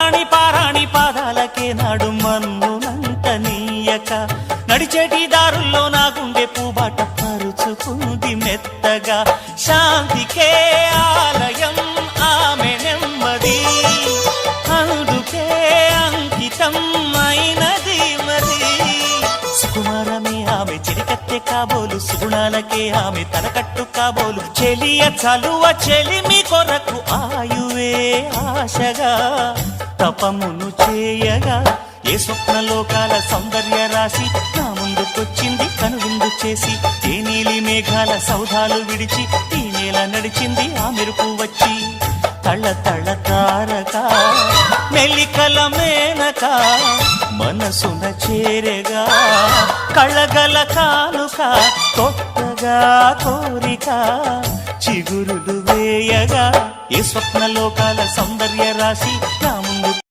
పారాణి పాదాలకే నాడు మన్నునంత నీయక నడిచేటి దారుల్లో నా గుండె పూబాట పరుచుకుంది మెత్తగా శాంతికే ఆలయం ఆమె నెమ్మది అందుకే అంకితం అయినది మరి సుకుమారమే ఆమె చిరికత్తె కాబోలు సుగుణాలకే ఆమె తలకట్టు కాబోలు చెలియ చలువ చెలిమి కొరకు ఆయువే ఆశగా తపమును చేయగా ఏ స్వప్నలోకాల సౌందర్య రాశి నా ముందుకొచ్చింది కనువిందు చేసి ఏ నీలి మేఘాల సౌధాలు విడిచి ఈ నేల నడిచింది ఆ మెరుపు వచ్చి తళ తళ తారక మెలికల మేనక మనసున చేరగా కళగల కానుక కొత్తగా కోరిక చిగురులు వేయగా ఏ స్వప్నలోకాల సౌందర్య రాశి నా